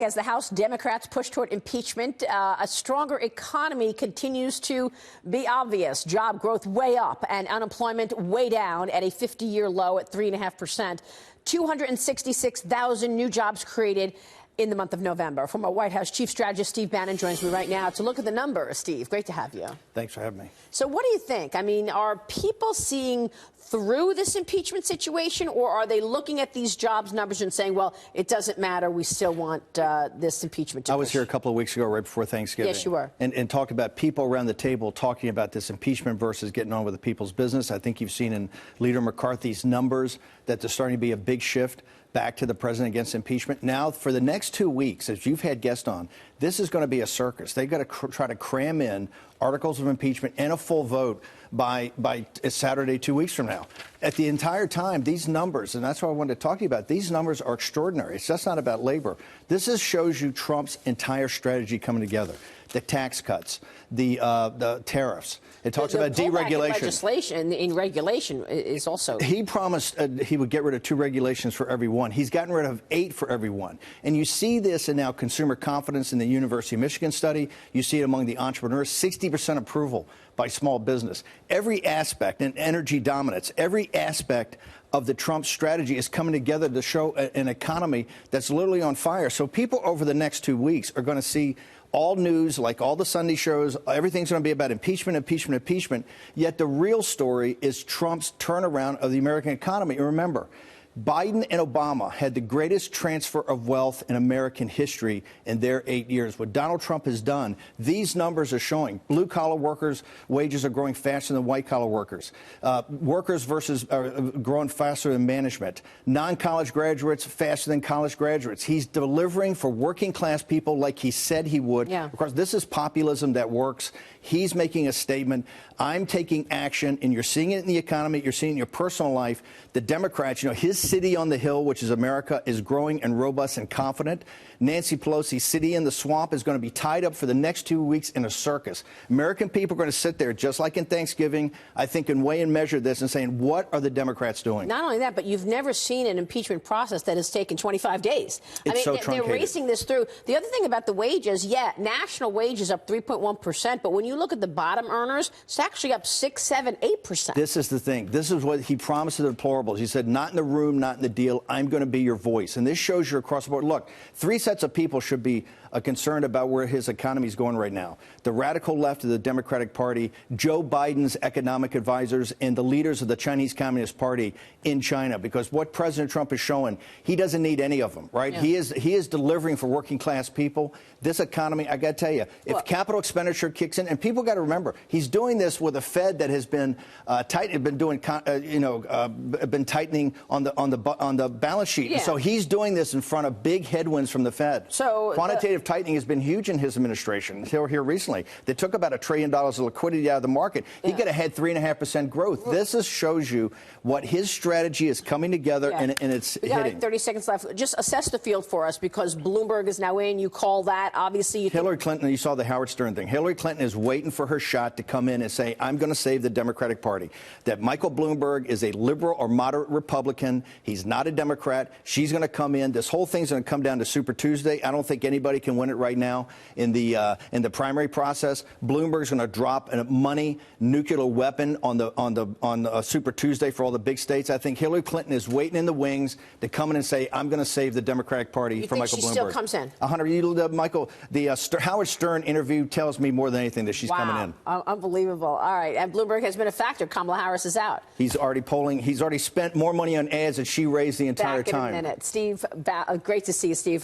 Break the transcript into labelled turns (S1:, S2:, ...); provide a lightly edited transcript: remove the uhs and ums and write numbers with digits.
S1: As the House Democrats push toward impeachment, a stronger economy continues to be obvious. Job growth way up and unemployment way down at a 50-year low at 3.5%. 266,000 new jobs created in the month of November. Former White House Chief Strategist Steve Bannon joins me right now to look at the numbers. Steve, great to have you.
S2: Thanks for having me.
S1: So what do you think? I mean, are people seeing through this impeachment situation, or are they looking at these jobs numbers and saying, well, it doesn't matter, we still want this impeachment to
S2: I was here a couple of weeks ago, right before Thanksgiving.
S1: Yes, you were.
S2: And talked about people around the table talking about this impeachment versus getting on with the people's business. I think you've seen in Leader McCarthy's numbers that there's starting to be a big shift back to the president against impeachment. Now, for the next 2 weeks, as you've had guests on, this is going to be a circus. They've got to try to cram in articles of impeachment and a full vote by Saturday, 2 weeks from now. At the entire time, these numbers, and that's what I wanted to talk to you about, these numbers are extraordinary. It's just not about labor. This shows you Trump's entire strategy coming together. The tax cuts, the tariffs. It talks about deregulation.
S1: Legislation in regulation is also.
S2: He promised he would get rid of 2 regulations for every one. He's gotten rid of 8 for every one. And you see this in now consumer confidence in the University of Michigan study. You see it among the entrepreneurs, 60% approval by small business. Every aspect, and energy dominance, every aspect of the Trump strategy is coming together to show an economy that's literally on fire. So people over the next 2 weeks are going to see all news, like all the Sunday shows, everything's going to be about impeachment, impeachment, impeachment. Yet the real story is Trump's turnaround of the American economy. And remember, Biden and Obama had the greatest transfer of wealth in American history in their 8 years. What Donald Trump has done, these numbers are showing. Blue-collar workers' wages are growing faster than white-collar workers. Workers versus growing faster than management. Non-college graduates faster than college graduates. He's delivering for working-class people like he said he would.
S1: Yeah.
S2: Of course, this is populism that works. He's making a statement. I'm taking action, and you're seeing it in the economy. You're seeing it in your personal life. The Democrats, his city on the hill, which is America, is growing and robust and confident. Nancy Pelosi's city in the swamp is going to be tied up for the next 2 weeks in a circus. American people are going to sit there, just like in Thanksgiving, I think, and weigh and measure this and saying, what are the Democrats doing?
S1: Not only that, but you've never seen an impeachment process that has taken 25 days.
S2: It's so truncated.
S1: They're racing this through. The other thing about the wages, national wages up 3.1%, but when you look at the bottom earners, it's actually up 6, 7, 8%.
S2: This is the thing. This is what he promised to the deplorables. He said, not in the room, not in the deal. I'm going to be your voice. And this shows you across the board. Look, 3 sets of people should be concerned about where his economy is going right now. The radical left of the Democratic Party, Joe Biden's economic advisors, and the leaders of the Chinese Communist Party in China. Because what President Trump is showing, he doesn't need any of them, right? Yeah. He is delivering for working class people. This economy, I got to tell you, if capital expenditure kicks in, and people got to remember, he's doing this with a Fed that has been been tightening on the balance sheet.
S1: Yeah.
S2: So he's doing this in front of big headwinds from the Fed.
S1: So
S2: quantitative tightening has been huge in his administration. They were here recently. They took about $1 trillion of liquidity out of the market. He could have had 3.5% growth. This shows you what his strategy is coming together, and it's hitting.
S1: Like 30 seconds left. Just assess the field for us, because Bloomberg is now in. You call that, obviously.
S2: Hillary Clinton, you saw the Howard Stern thing. Hillary Clinton is waiting for her shot to come in and say, I'm going to save the Democratic Party. That Michael Bloomberg is a liberal or moderate Republican. He's not a Democrat. She's going to come in. This whole thing's going to come down to Super Tuesday. I don't think anybody can win it right now in the primary process. Bloomberg's going to drop a money nuclear weapon on Super Tuesday for all the big states. I think Hillary Clinton is waiting in the wings to come in and say, I'm going to save the Democratic Party for Michael Bloomberg.
S1: She still comes in?
S2: The Howard Stern interview tells me more than anything that she's coming in.
S1: Unbelievable. All right. And Bloomberg has been a factor. Kamala Harris is out.
S2: He's already polling. He's already spent more money on ads than she raised the entire time.
S1: Back in a minute. Steve, great to see you, Steve.